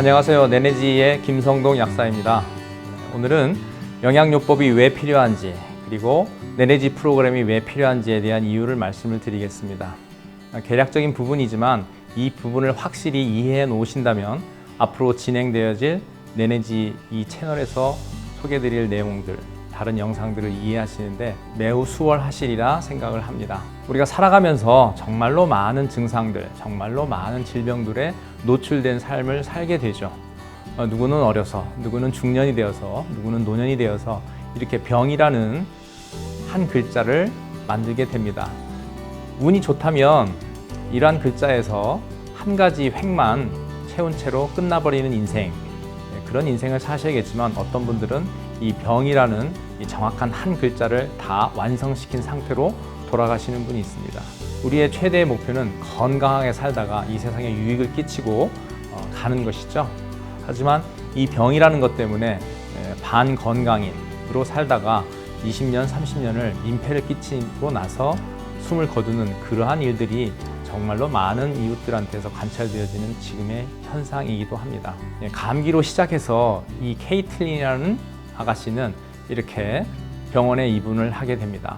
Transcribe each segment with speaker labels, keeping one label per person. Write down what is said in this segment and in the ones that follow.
Speaker 1: 안녕하세요. 내내지의 김성동 약사입니다. 오늘은 영양요법이 왜 필요한지, 그리고 내내지 프로그램이 왜 필요한지에 대한 이유를 말씀을 드리겠습니다. 개략적인 부분이지만 이 부분을 확실히 이해해 놓으신다면 앞으로 진행되어질 내내지 이 채널에서 소개드릴 내용들, 다른 영상들을 이해하시는데 매우 수월하시리라 생각을 합니다. 우리가 살아가면서 정말로 많은 증상들, 정말로 많은 질병들에 노출된 삶을 살게 되죠. 누구는 어려서, 누구는 중년이 되어서, 누구는 노년이 되어서 이렇게 병이라는 한 글자를 만들게 됩니다. 운이 좋다면 이러한 글자에서 한 가지 획만 채운 채로 끝나버리는 인생, 그런 인생을 사셔야겠지만 어떤 분들은 이 병이라는 이 정확한 한 글자를 다 완성시킨 상태로 돌아가시는 분이 있습니다. 우리의 최대의 목표는 건강하게 살다가 이 세상에 유익을 끼치고 가는 것이죠. 하지만 이 병이라는 것 때문에 반건강인으로 살다가 20년, 30년을 민폐를 끼치고 나서 숨을 거두는 그러한 일들이 정말로 많은 이웃들한테서 관찰되어지는 지금의 현상이기도 합니다. 감기로 시작해서 이 케이틀린이라는 아가씨는 이렇게 병원에 입원을 하게 됩니다.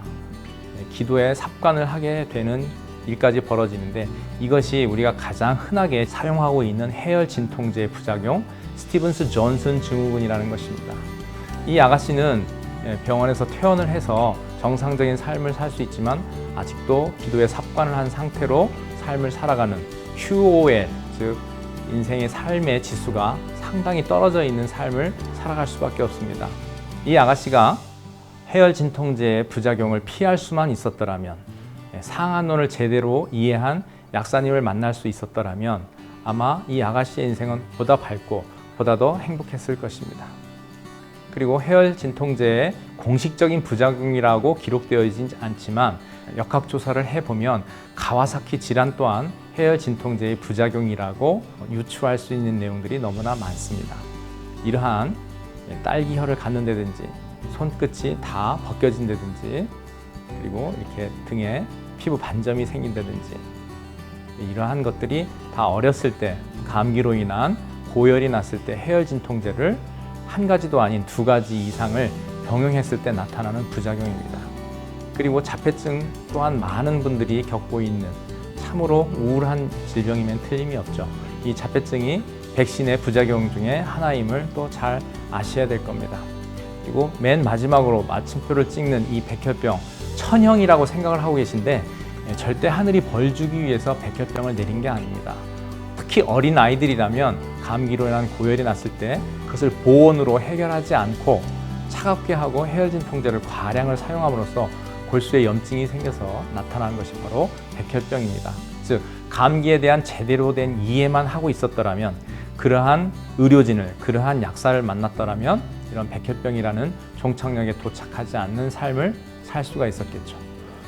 Speaker 1: 기도에 삽관을 하게 되는 일까지 벌어지는데 이것이 우리가 가장 흔하게 사용하고 있는 해열 진통제의 부작용, 스티븐스 존슨 증후군이라는 것입니다. 이 아가씨는 병원에서 퇴원을 해서 정상적인 삶을 살 수 있지만 아직도 기도에 삽관을 한 상태로 삶을 살아가는 QOL, 즉 인생의 삶의 지수가 상당히 떨어져 있는 삶을 살아갈 수밖에 없습니다. 이 아가씨가 해열 진통제의 부작용을 피할 수만 있었더라면, 상한론을 제대로 이해한 약사님을 만날 수 있었더라면 아마 이 아가씨의 인생은 보다 밝고 보다 더 행복했을 것입니다. 그리고 해열 진통제의 공식적인 부작용이라고 기록되어 있지 않지만 역학조사를 해보면 가와사키 질환 또한 해열 진통제의 부작용이라고 유추할 수 있는 내용들이 너무나 많습니다. 이러한 딸기혈을 갖는다든지 손끝이 다 벗겨진다든지 그리고 이렇게 등에 피부 반점이 생긴다든지 이러한 것들이 다 어렸을 때 감기로 인한 고열이 났을 때 해열 진통제를 한 가지도 아닌 두 가지 이상을 병용했을 때 나타나는 부작용입니다. 그리고 자폐증 또한 많은 분들이 겪고 있는 참으로 우울한 질병이면 틀림이 없죠. 이 자폐증이 백신의 부작용 중에 하나임을 또 잘 아셔야 될 겁니다. 그리고 맨 마지막으로 마침표를 찍는 이 백혈병, 천형이라고 생각을 하고 계신데 절대 하늘이 벌 주기 위해서 백혈병을 내린 게 아닙니다. 특히 어린 아이들이라면 감기로 인한 고열이 났을 때 그것을 보온으로 해결하지 않고 차갑게 하고 해열 진통제를 과량을 사용함으로써 골수에 염증이 생겨서 나타나는 것이 바로 백혈병입니다. 즉 감기에 대한 제대로 된 이해만 하고 있었더라면, 그러한 의료진을, 그러한 약사를 만났더라면 이런 백혈병이라는 종착역에 도착하지 않는 삶을 살 수가 있었겠죠.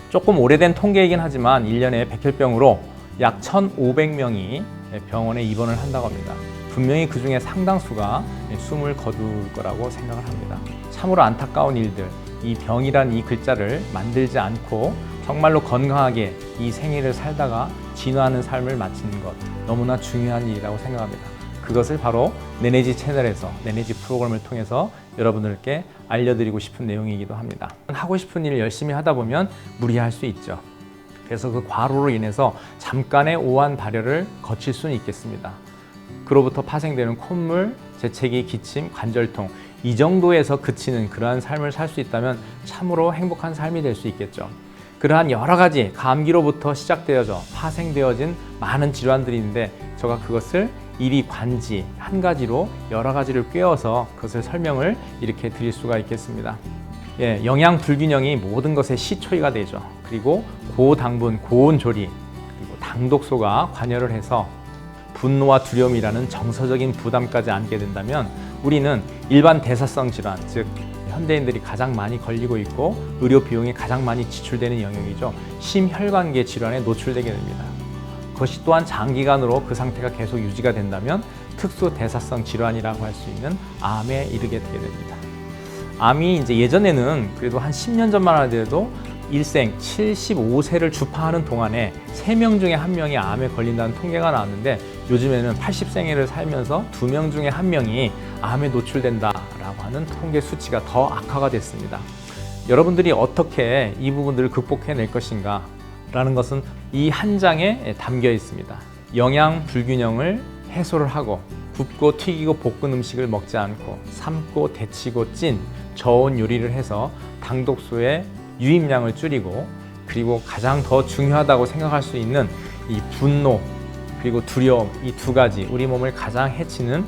Speaker 1: 조금 오래된 통계이긴 하지만 1년에 백혈병으로 약 1,500명이 병원에 입원을 한다고 합니다. 분명히 그 중에 상당수가 숨을 거둘 거라고 생각을 합니다. 참으로 안타까운 일들, 이 병이란 이 글자를 만들지 않고 정말로 건강하게 이 생애를 살다가 진화하는 삶을 마치는 것, 너무나 중요한 일이라고 생각합니다. 그것을 바로 내내지 채널에서, 내내지 프로그램을 통해서 여러분들께 알려드리고 싶은 내용이기도 합니다. 하고 싶은 일을 열심히 하다 보면 무리할 수 있죠. 그래서 그 과로로 인해서 잠깐의 오한 발열을 거칠 수는 있겠습니다. 그로부터 파생되는 콧물, 재채기, 기침, 관절통, 이 정도에서 그치는 그러한 삶을 살 수 있다면 참으로 행복한 삶이 될 수 있겠죠. 그러한 여러 가지 감기로부터 시작되어져 파생되어진 많은 질환들이 있는데 제가 그것을 일이관지 한 가지로 여러 가지를 꿰어서 그것을 설명을 이렇게 드릴 수가 있겠습니다. 영양 불균형이 모든 것의 시초가 되죠. 그리고 고당분, 고온조리, 그리고 당독소가 관여를 해서 분노와 두려움이라는 정서적인 부담까지 안게 된다면 우리는 일반 대사성 질환, 즉 현대인들이 가장 많이 걸리고 있고 의료 비용이 가장 많이 지출되는 영역이죠. 심혈관계 질환에 노출되게 됩니다. 그것이 또한 장기간으로 그 상태가 계속 유지가 된다면 특수 대사성 질환이라고 할 수 있는 암에 이르게 되게 됩니다. 암이 이제 예전에는 그래도 한 10년 전만 하더라도 일생 75세를 주파하는 동안에 3명 중에 1명이 암에 걸린다는 통계가 나왔는데 요즘에는 80생애를 살면서 2명 중에 1명이 암에 노출된다라고 하는 통계 수치가 더 악화가 됐습니다. 여러분들이 어떻게 이 부분들을 극복해낼 것인가 라는 것은 이 한 장에 담겨 있습니다. 영양 불균형을 해소를 하고 굽고 튀기고 볶은 음식을 먹지 않고 삶고 데치고 찐 저온 요리를 해서 당독소의 유입량을 줄이고, 그리고 가장 더 중요하다고 생각할 수 있는 이 분노 그리고 두려움, 이 2가지 우리 몸을 가장 해치는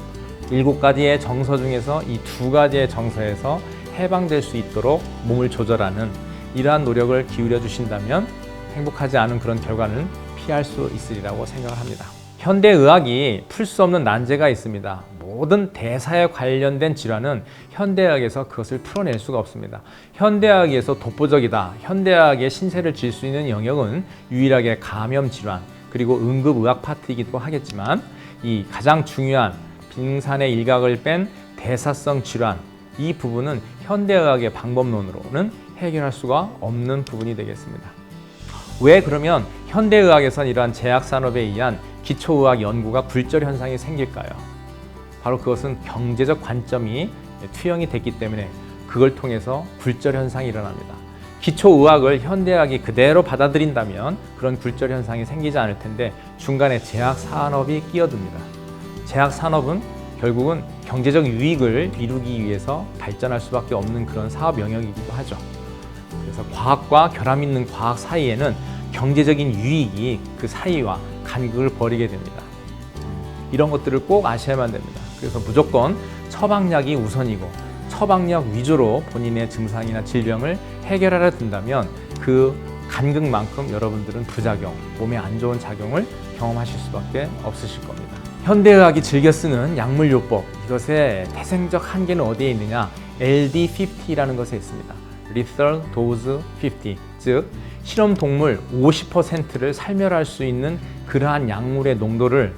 Speaker 1: 7가지의 정서 중에서 이 2가지의 정서에서 해방될 수 있도록 몸을 조절하는 이러한 노력을 기울여 주신다면 행복하지 않은 그런 결과는 피할 수 있으리라고 생각을 합니다. 현대의학이 풀 수 없는 난제가 있습니다. 모든 대사에 관련된 질환은 현대의학에서 그것을 풀어낼 수가 없습니다. 현대의학에서 독보적이다, 현대의학의 신세를 질 수 있는 영역은 유일하게 감염 질환 그리고 응급의학 파트이기도 하겠지만, 이 가장 중요한 빙산의 일각을 뺀 대사성 질환, 이 부분은 현대의학의 방법론으로는 해결할 수가 없는 부분이 되겠습니다. 왜 그러면 현대의학에선 이러한 제약산업에 의한 기초의학 연구가 굴절 현상이 생길까요? 바로 그것은 경제적 관점이 투영이 됐기 때문에 그걸 통해서 굴절 현상이 일어납니다. 기초의학을 현대의학이 그대로 받아들인다면 그런 굴절 현상이 생기지 않을 텐데, 중간에 제약산업이 끼어듭니다. 제약산업은 결국은 경제적 유익을 이루기 위해서 발전할 수밖에 없는 그런 사업 영역이기도 하죠. 그래서 과학과 결함 있는 과학 사이에는 경제적인 유익이 그 사이와 간극을 벌이게 됩니다. 이런 것들을 꼭 아셔야만 됩니다. 그래서 무조건 처방약이 우선이고 처방약 위주로 본인의 증상이나 질병을 해결하려 든다면 그 간극만큼 여러분들은 부작용, 몸에 안 좋은 작용을 경험하실 수밖에 없으실 겁니다. 현대의학이 즐겨 쓰는 약물요법, 이것의 태생적 한계는 어디에 있느냐? LD50라는 것에 있습니다. Lethal Dose 50, 즉 실험 동물 50%를 살멸할 수 있는 그러한 약물의 농도를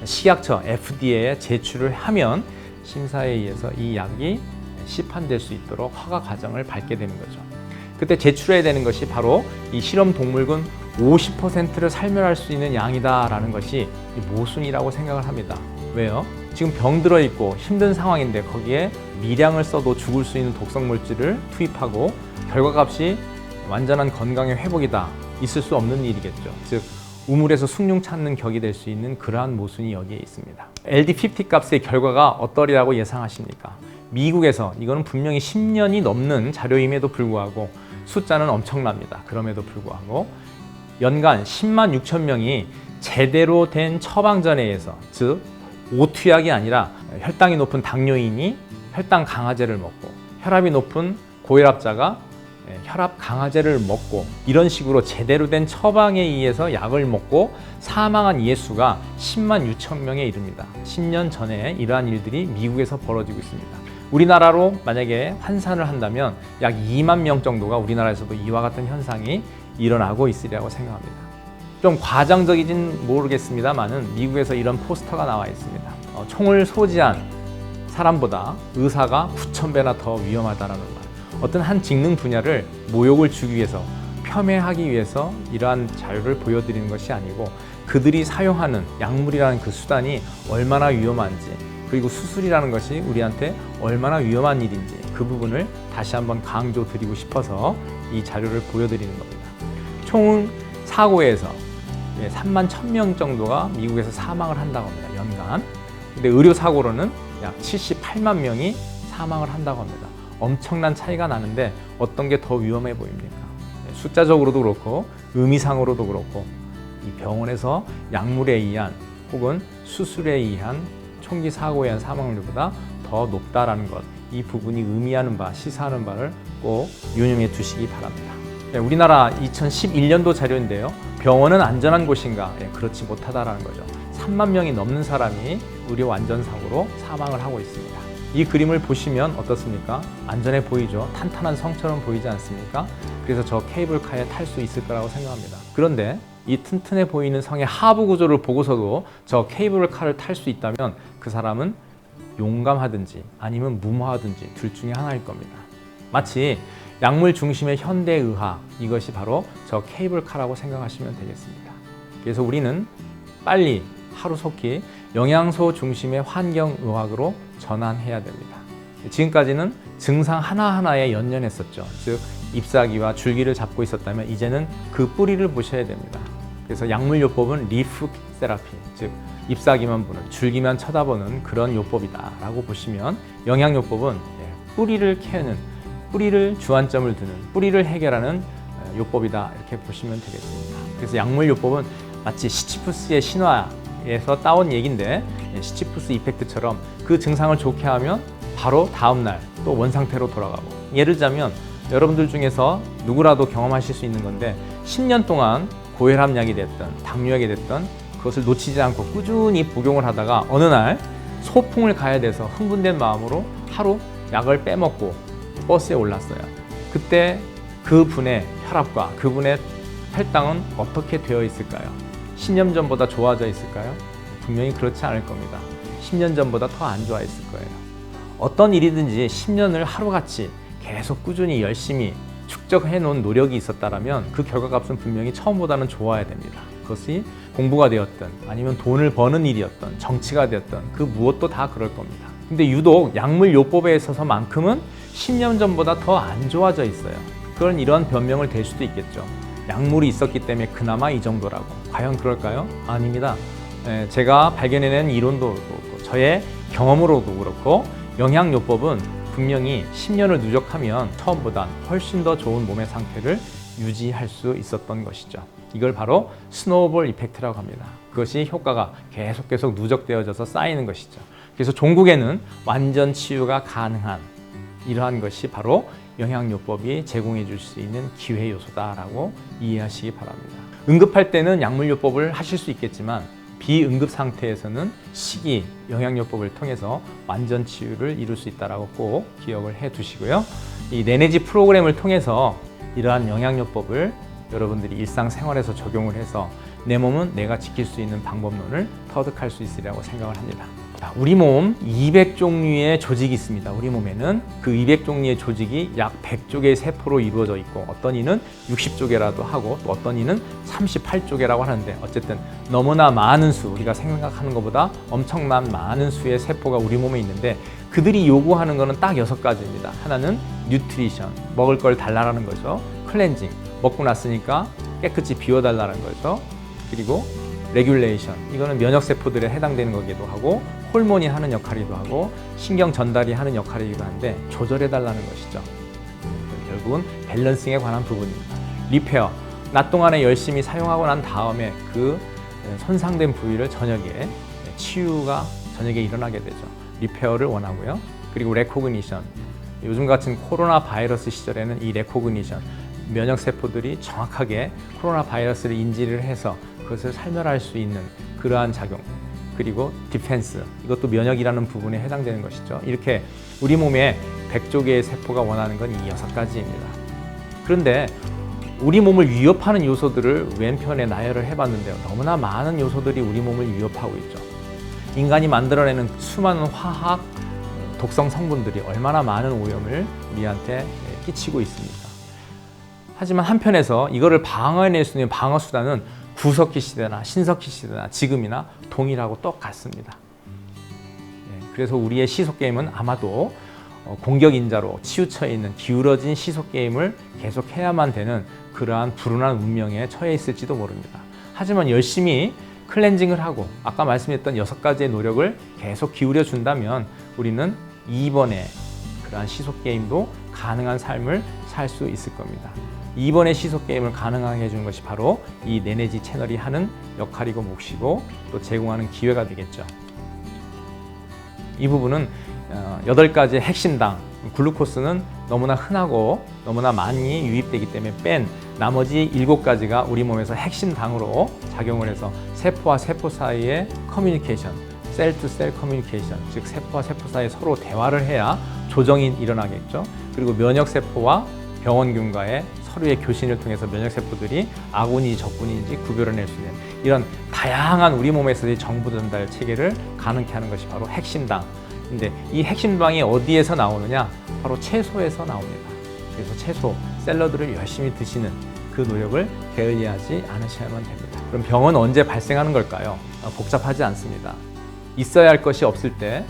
Speaker 1: 식약처 FDA에 제출을 하면 심사에 의해서 이 약이 시판될 수 있도록 허가 과정을 밟게 되는 거죠. 그때 제출해야 되는 것이 바로 이 실험 동물군 50%를 살멸할 수 있는 양이다라는 것이 모순이라고 생각을 합니다. 왜요? 지금 병 들어 있고 힘든 상황인데 거기에 미량을 써도 죽을 수 있는 독성 물질을 투입하고 결과값이 완전한 건강의 회복이다, 있을 수 없는 일이겠죠. 즉 우물에서 숭늉 찾는 격이 될 수 있는 그러한 모순이 여기에 있습니다. LD50 값의 결과가 어떠리라고 예상하십니까? 미국에서 이거는 분명히 10년이 넘는 자료임에도 불구하고 숫자는 엄청납니다. 그럼에도 불구하고 연간 10만 6천 명이 제대로 된 처방전에 즉 오투약이 아니라 혈당이 높은 당뇨인이 혈당 강화제를 먹고 혈압이 높은 고혈압자가 혈압 강화제를 먹고 이런 식으로 제대로 된 처방에 의해서 약을 먹고 사망한 이의 수가 10만 6천 명에 이릅니다. 10년 전에 이러한 일들이 미국에서 벌어지고 있습니다. 우리나라로 만약에 환산을 한다면 약 2만 명 정도가 우리나라에서도 이와 같은 현상이 일어나고 있으리라고 생각합니다. 좀 과장적이진 모르겠습니다만은 미국에서 이런 포스터가 나와 있습니다. 총을 소지한 사람보다 의사가 9,000배나 더 위험하다라는 말. 어떤 한 직능 분야를 모욕을 주기 위해서, 폄훼하기 위해서 이러한 자료를 보여드리는 것이 아니고 그들이 사용하는 약물이라는 그 수단이 얼마나 위험한지, 그리고 수술이라는 것이 우리한테 얼마나 위험한 일인지 그 부분을 다시 한번 강조드리고 싶어서 이 자료를 보여드리는 겁니다. 총 사고에서 3만 1,000명 정도가 미국에서 사망을 한다고 합니다. 연간. 근데 의료사고로는 약 78만 명이 사망을 한다고 합니다. 엄청난 차이가 나는데 어떤 게 더 위험해 보입니까? 숫자적으로도 그렇고 의미상으로도 그렇고 이 병원에서 약물에 의한 혹은 수술에 의한 총기 사고에 의한 사망률보다 더 높다라는 것, 이 부분이 의미하는 바, 시사하는 바를 꼭 유념해 두시기 바랍니다. 우리나라 2011년도 자료인데요. 병원은 안전한 곳인가? 그렇지 못하다라는 거죠. 3만 명이 넘는 사람이 의료 안전사고로 사망을 하고 있습니다. 이 그림을 보시면 어떻습니까? 안전해 보이죠? 탄탄한 성처럼 보이지 않습니까? 그래서 저 케이블카에 탈 수 있을 거라고 생각합니다. 그런데 이 튼튼해 보이는 성의 하부 구조를 보고서도 저 케이블카를 탈 수 있다면 그 사람은 용감하든지 아니면 무모하든지 둘 중에 하나일 겁니다. 마치 약물 중심의 현대의학, 이것이 바로 저 케이블카라고 생각하시면 되겠습니다. 그래서 우리는 빨리 하루속히 영양소 중심의 환경의학으로 전환해야 됩니다. 지금까지는 증상 하나하나에 연연했었죠. 즉 잎사귀와 줄기를 잡고 있었다면 이제는 그 뿌리를 보셔야 됩니다. 그래서 약물요법은 리프 세라피, 즉 잎사귀만 보는, 줄기만 쳐다보는 그런 요법이다 라고 보시면, 영양요법은 뿌리를 캐는, 뿌리를 주안점을 두는, 뿌리를 해결하는 요법이다 이렇게 보시면 되겠습니다. 그래서 약물요법은 마치 시치푸스의 신화에서 따온 얘기인데, 시치푸스 이펙트처럼 그 증상을 좋게 하면 바로 다음날 또 원상태로 돌아가고, 예를 들자면 여러분들 중에서 누구라도 경험하실 수 있는 건데, 10년 동안 고혈압약이 됐던 당뇨약이 됐던 그것을 놓치지 않고 꾸준히 복용을 하다가 어느 날 소풍을 가야 돼서 흥분된 마음으로 하루 약을 빼먹고 버스에 올랐어요. 그때 그분의 혈압과 그분의 혈당은 어떻게 되어 있을까요? 10년 전보다 좋아져 있을까요? 분명히 그렇지 않을 겁니다. 10년 전보다 더 안 좋아했을 거예요. 어떤 일이든지 10년을 하루같이 계속 꾸준히 열심히 축적해 놓은 노력이 있었다면 그 결과값은 분명히 처음보다는 좋아야 됩니다. 그것이 공부가 되었든 아니면 돈을 버는 일이었든 정치가 되었든 그 무엇도 다 그럴 겁니다. 근데 유독 약물요법에 있어서만큼은 10년 전보다 더 안 좋아져 있어요. 그건 이런 변명을 댈 수도 있겠죠. 약물이 있었기 때문에 그나마 이 정도라고. 과연 그럴까요? 아닙니다. 제가 발견해낸 이론도 그렇고 저의 경험으로도 그렇고, 영양요법은 분명히 10년을 누적하면 처음보다 훨씬 더 좋은 몸의 상태를 유지할 수 있었던 것이죠. 이걸 바로 스노우볼 이펙트라고 합니다. 그것이 효과가 계속 누적되어져서 쌓이는 것이죠. 그래서 종국에는 완전 치유가 가능한 이러한 것이 바로 영양요법이 제공해 줄 수 있는 기회 요소다라고 이해하시기 바랍니다. 응급할 때는 약물요법을 하실 수 있겠지만 비응급 상태에서는 식이 영양요법을 통해서 완전 치유를 이룰 수 있다고 꼭 기억을 해 두시고요. 이 내내지 프로그램을 통해서 이러한 영양요법을 여러분들이 일상생활에서 적용을 해서 내 몸은 내가 지킬 수 있는 방법론을 터득할 수 있으리라고 생각을 합니다. 우리 몸 200종류의 조직이 있습니다. 우리 몸에는 그 200종류의 조직이 약 100쪽의 세포로 이루어져 있고, 어떤 이는 60쪽이라도 하고 또 어떤 이는 38쪽이라고 하는데, 어쨌든 너무나 많은 수, 우리가 생각하는 것보다 엄청난 많은 수의 세포가 우리 몸에 있는데, 그들이 요구하는 것은 딱 6가지입니다. 하나는 뉴트리션, 먹을 걸 달라라는 거죠. 클렌징, 먹고 났으니까 깨끗이 비워달라는 거죠. 그리고 레귤레이션, 이거는 면역세포들에 해당되는 거기도 하고, 호르몬이 하는 역할이기도 하고, 신경 전달이 하는 역할이기도 한데 조절해달라는 것이죠. 결국은 밸런싱에 관한 부분입니다. 리페어, 낮 동안에 열심히 사용하고 난 다음에 그 손상된 부위를 저녁에 치유가 저녁에 일어나게 되죠. 리페어를 원하고요. 그리고 레코그니션, 요즘 같은 코로나 바이러스 시절에는 이 레코그니션, 면역세포들이 정확하게 코로나 바이러스를 인지를 해서 그것을 살멸할 수 있는 그러한 작용, 그리고 디펜스, 이것도 면역이라는 부분에 해당되는 것이죠. 이렇게 우리 몸에 100조 개의 세포가 원하는 건 이 6가지입니다. 그런데 우리 몸을 위협하는 요소들을 왼편에 나열을 해봤는데요. 너무나 많은 요소들이 우리 몸을 위협하고 있죠. 인간이 만들어내는 수많은 화학 독성 성분들이 얼마나 많은 오염을 우리한테 끼치고 있습니까? 하지만 한편에서 이거를 방어해낼 수 있는 방어 수단은 구석기 시대나 신석기 시대나 지금이나 동일하고 똑같습니다. 그래서 우리의 시속게임은 아마도 공격인자로 치우쳐 있는 기울어진 시속게임을 계속해야만 되는 그러한 불운한 운명에 처해 있을지도 모릅니다. 하지만 열심히 클렌징을 하고 아까 말씀했던 6가지의 노력을 계속 기울여 준다면 우리는 2번의 그러한 시속게임도 가능한 삶을 살 수 있을 겁니다. 2번의 시속게임을 가능하게 해주는 것이 바로 이 내내지 채널이 하는 역할이고 몫이고 또 제공하는 기회가 되겠죠. 이 부분은 8가지의 핵심당, 글루코스는 너무나 흔하고 너무나 많이 유입되기 때문에 뺀 나머지 7가지가 우리 몸에서 핵심당으로 작용을 해서 세포와 세포 사이의 커뮤니케이션, 셀 투 셀 커뮤니케이션, 즉 세포와 세포 사이에 서로 대화를 해야 조정이 일어나겠죠. 그리고 면역세포와 병원균과의 서로의 교신을 통해서 면역세포들이 악운이 적군인지 구별해낼 수 있는 이런 다양한 우리 몸에서의 정보 전달 체계를 가능케 하는 것이 바로 핵심당. 근데 이 핵심당이 어디에서 나오느냐? 바로 채소에서 나옵니다. 그래서 채소, 샐러드를 열심히 드시는 그 노력을 게을리하지 않으셔야만 됩니다. 그럼 병은 언제 발생하는 걸까요? 복잡하지 않습니다. 있어야 할 것이 없을 때,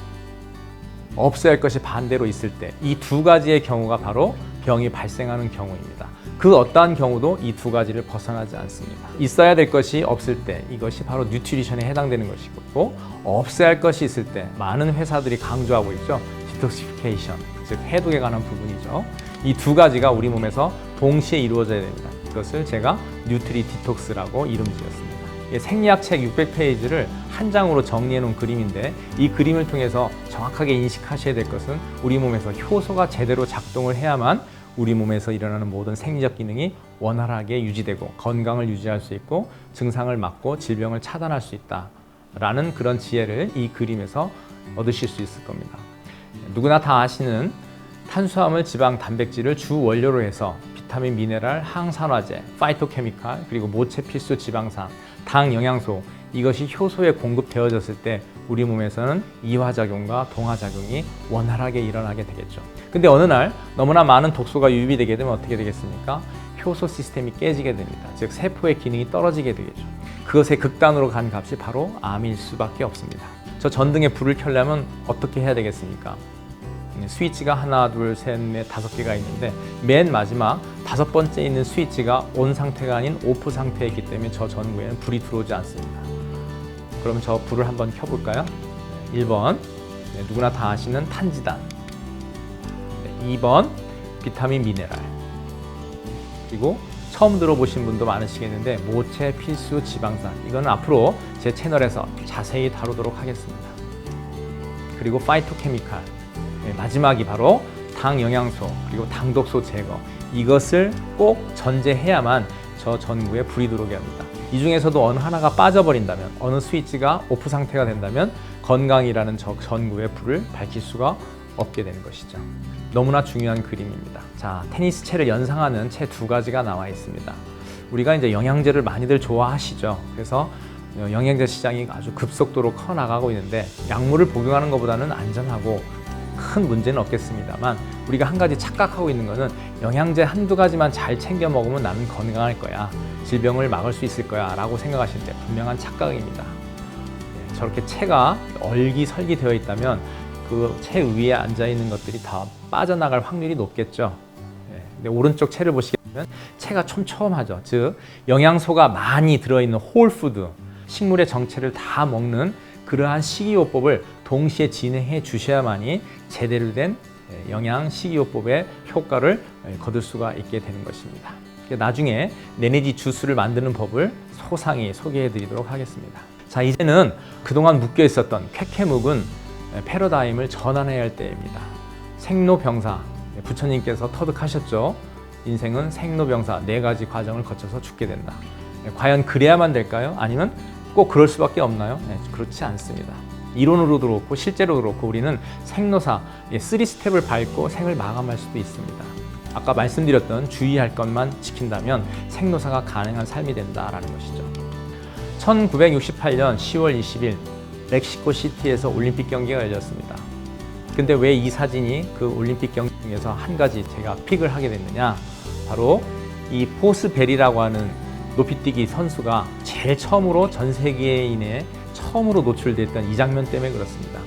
Speaker 1: 없어야 할 것이 반대로 있을 때, 이 두 가지의 경우가 바로 병이 발생하는 경우입니다. 그 어떠한 경우도 이 두 가지를 벗어나지 않습니다. 있어야 될 것이 없을 때, 이것이 바로 뉴트리션에 해당되는 것이고, 없어야 할 것이 있을 때 많은 회사들이 강조하고 있죠. 디톡시피케이션, 즉 해독에 관한 부분이죠. 이 두 가지가 우리 몸에서 동시에 이루어져야 됩니다. 이것을 제가 뉴트리 디톡스라고 이름 지었습니다. 생리학 책 600페이지를 한 장으로 정리해 놓은 그림인데, 이 그림을 통해서 정확하게 인식하셔야 될 것은 우리 몸에서 효소가 제대로 작동을 해야만 우리 몸에서 일어나는 모든 생리적 기능이 원활하게 유지되고 건강을 유지할 수 있고 증상을 막고 질병을 차단할 수 있다라는 그런 지혜를 이 그림에서 얻으실 수 있을 겁니다. 누구나 다 아시는 탄수화물, 지방, 단백질을 주 원료로 해서 비타민, 미네랄, 항산화제, 파이토케미칼, 그리고 모체 필수 지방산, 당, 영양소, 이것이 효소에 공급되어졌을 때 우리 몸에서는 이화작용과 동화작용이 원활하게 일어나게 되겠죠. 근데 어느 날 너무나 많은 독소가 유입되게 되면 어떻게 되겠습니까? 효소 시스템이 깨지게 됩니다. 즉 세포의 기능이 떨어지게 되겠죠. 그것의 극단으로 간 값이 바로 암일 수밖에 없습니다. 저 전등에 불을 켜려면 어떻게 해야 되겠습니까? 스위치가 하나, 둘, 셋, 넷, 5개가 있는데 맨 마지막 5번째 있는 스위치가 온 상태가 아닌 오프 상태에 있기 때문에 저 전구에는 불이 들어오지 않습니다. 그러면 저 불을 한번 켜볼까요? 1번, 누구나 다 아시는 탄지단. 2번, 비타민, 미네랄. 그리고 처음 들어보신 분도 많으시겠는데 모체 필수 지방산. 이거는 앞으로 제 채널에서 자세히 다루도록 하겠습니다. 그리고 파이토케미칼. 마지막이 바로 당, 영양소, 그리고 당독소 제거. 이것을 꼭 전제해야만 저 전구에 불이 들어오게 합니다. 이 중에서도 어느 하나가 빠져버린다면, 어느 스위치가 오프 상태가 된다면 건강이라는 저 전구의 불을 밝힐 수가 없게 되는 것이죠. 너무나 중요한 그림입니다. 자, 테니스 채를 연상하는 채 2가지가 나와 있습니다. 우리가 이제 영양제를 많이들 좋아하시죠. 그래서 영양제 시장이 아주 급속도로 커 나가고 있는데 약물을 복용하는 것보다는 안전하고 큰 문제는 없겠습니다만, 우리가 한 가지 착각하고 있는 것은 영양제 한두 가지만 잘 챙겨 먹으면 나는 건강할 거야, 질병을 막을 수 있을 거야 라고 생각하실 때 분명한 착각입니다. 저렇게 채가 얼기설기되어 있다면 그 채 위에 앉아 있는 것들이 다 빠져나갈 확률이 높겠죠. 근데 오른쪽 채를 보시게 되면 채가 촘촘하죠. 즉 영양소가 많이 들어있는 홀푸드, 식물의 정체를 다 먹는 그러한 식이요법을 동시에 진행해 주셔야만이 제대로 된 영양 식이요법의 효과를 거둘 수가 있게 되는 것입니다. 나중에 내내지 주스를 만드는 법을 소상히 소개해 드리도록 하겠습니다. 자, 이제는 그동안 묶여 있었던 쾌쾌묵은 패러다임을 전환해야 할 때입니다. 생로병사, 부처님께서 터득하셨죠. 인생은 생로병사 4가지 과정을 거쳐서 죽게 된다. 과연 그래야만 될까요? 아니면 꼭 그럴 수밖에 없나요? 그렇지 않습니다. 이론으로도 그렇고 실제로 그렇고 우리는 생로사 3스텝을 밟고 생을 마감할 수도 있습니다. 아까 말씀드렸던 주의할 것만 지킨다면 생로사가 가능한 삶이 된다라는 것이죠. 1968년 10월 20일 멕시코 시티에서 올림픽 경기가 열렸습니다. 근데 왜 이 사진이 그 올림픽 경기 중에서 한 가지 제가 픽을 하게 됐느냐? 바로 이 포스베리라고 하는 높이뛰기 선수가 제일 처음으로 전 세계인에 처음으로 노출됐던 이 장면 때문에 그렇습니다.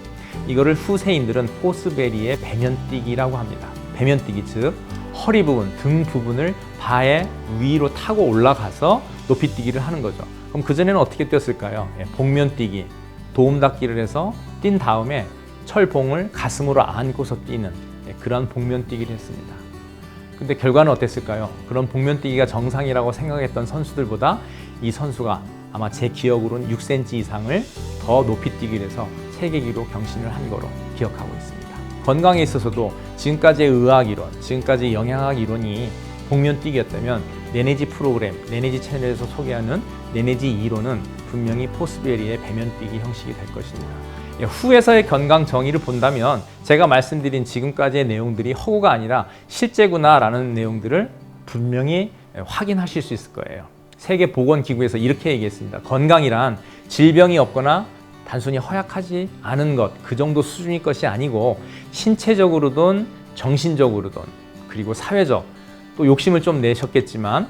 Speaker 1: 이거를 후세인들은 포스베리의 배면뛰기라고 합니다. 배면뛰기, 즉 허리 부분, 등 부분을 바의 위로 타고 올라가서 높이뛰기를 하는 거죠. 그럼 그전에는 어떻게 뛰었을까요? 복면뛰기, 도움닫기를 해서 뛴 다음에 철봉을 가슴으로 안고서 뛰는 그런 복면뛰기를 했습니다. 근데 결과는 어땠을까요? 그런 복면뛰기가 정상이라고 생각했던 선수들보다 이 선수가 아마 제 기억으로는 6cm 이상을 더 높이 뛰기를 해서 세계 기록 경신을 한 거로 기억하고 있습니다. 건강에 있어서도 지금까지의 의학 이론, 지금까지 영양학 이론이 복면뛰기였다면 내내지 프로그램, 내내지 채널에서 소개하는 내내지 이론은 분명히 포스베리의 배면뛰기 형식이 될 것입니다. 후에서의 건강 정의를 본다면 제가 말씀드린 지금까지의 내용들이 허구가 아니라 실제구나라는 내용들을 분명히 확인하실 수 있을 거예요. 세계보건기구에서 이렇게 얘기했습니다. 건강이란 질병이 없거나 단순히 허약하지 않은 것, 그 정도 수준의 것이 아니고 신체적으로든 정신적으로든 그리고 사회적, 또 욕심을 좀 내셨겠지만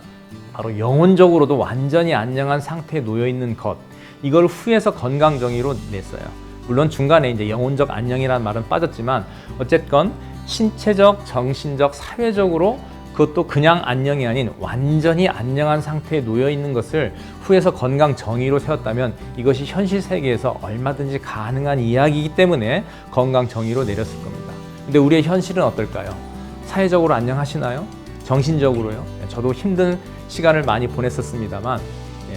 Speaker 1: 바로 영혼적으로도 완전히 안녕한 상태에 놓여 있는 것, 이걸 후에서 건강정의로 냈어요. 물론 중간에 이제 영혼적 안녕이라는 말은 빠졌지만 어쨌건 신체적, 정신적, 사회적으로 그것도 그냥 안녕이 아닌 완전히 안녕한 상태에 놓여 있는 것을 후에서 건강 정의로 세웠다면 이것이 현실 세계에서 얼마든지 가능한 이야기이기 때문에 건강 정의로 내렸을 겁니다. 근데 우리의 현실은 어떨까요? 사회적으로 안녕하시나요? 정신적으로요? 저도 힘든 시간을 많이 보냈었습니다만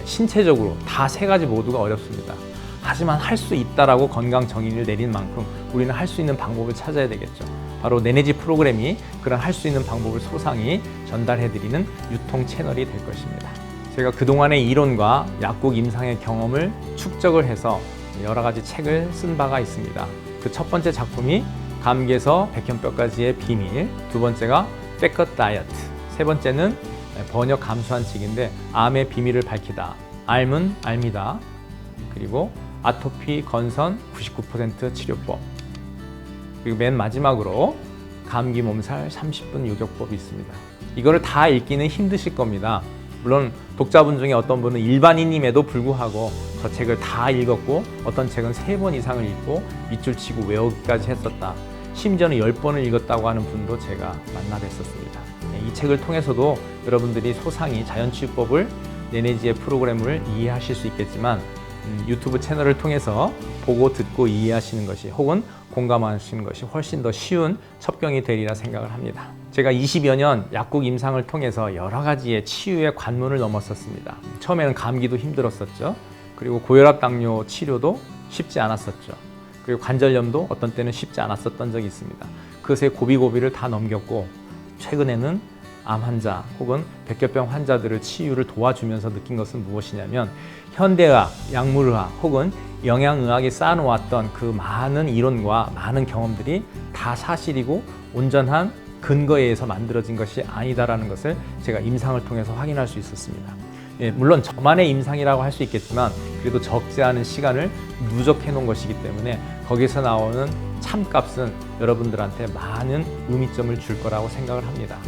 Speaker 1: 신체적으로 다 세 가지 모두가 어렵습니다. 하지만 할 수 있다라고 건강 정의를 내린 만큼 우리는 할 수 있는 방법을 찾아야 되겠죠. 바로 내내지 프로그램이 그런 할 수 있는 방법을 소상히 전달해드리는 유통 채널이 될 것입니다. 제가 그동안의 이론과 약국 임상의 경험을 축적을 해서 여러 가지 책을 쓴 바가 있습니다. 그 첫 번째 작품이 감기에서 백현뼈까지의 비밀, 두 번째가 백컷 다이어트, 세 번째는 번역 감수한 책인데 암의 비밀을 밝히다, 앓은 앓니다, 그리고 아토피 건선 99% 치료법, 그리고 맨 마지막으로 감기 몸살 30분 요격법이 있습니다. 이거를 다 읽기는 힘드실 겁니다. 물론 독자분 중에 어떤 분은 일반인임에도 불구하고 저 책을 다 읽었고 어떤 책은 3번 이상을 읽고 밑줄 치고 외우기까지 했었다. 심지어는 10번을 읽었다고 하는 분도 제가 만나 뵀었습니다. 이 책을 통해서도 여러분들이 소상히 자연치유법을 내내지의 프로그램을 이해하실 수 있겠지만 유튜브 채널을 통해서 보고 듣고 이해하시는 것이 혹은 공감하시는 것이 훨씬 더 쉬운 첩경이 되리라 생각을 합니다. 제가 20여 년 약국 임상을 통해서 여러 가지의 치유의 관문을 넘었었습니다. 처음에는 감기도 힘들었었죠. 그리고 고혈압 당뇨 치료도 쉽지 않았었죠. 그리고 관절염도 어떤 때는 쉽지 않았었던 적이 있습니다. 그것의 고비고비를 다 넘겼고 최근에는 암 환자 혹은 백혈병 환자들을 치유를 도와주면서 느낀 것은 무엇이냐면 현대의학, 약물의학 혹은 영양의학이 쌓아놓았던 그 많은 이론과 많은 경험들이 다 사실이고 온전한 근거에 의해서 만들어진 것이 아니다라는 것을 제가 임상을 통해서 확인할 수 있었습니다. 물론 저만의 임상이라고 할 수 있겠지만 그래도 적지 않은 시간을 누적해 놓은 것이기 때문에 거기서 나오는 참값은 여러분들한테 많은 의미점을 줄 거라고 생각을 합니다.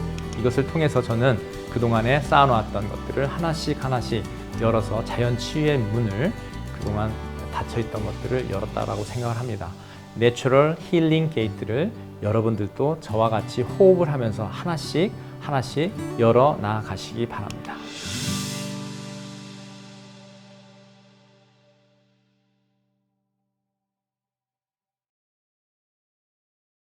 Speaker 1: 이것을 통해서 저는 그동안에 쌓아놓았던 것들을 하나씩 하나씩 열어서 자연치유의 문을 그동안 닫혀있던 것들을 열었다라고 생각을 합니다. 내추럴 힐링 게이트를 여러분들도 저와 같이 호흡을 하면서 하나씩 열어 나가시기 바랍니다.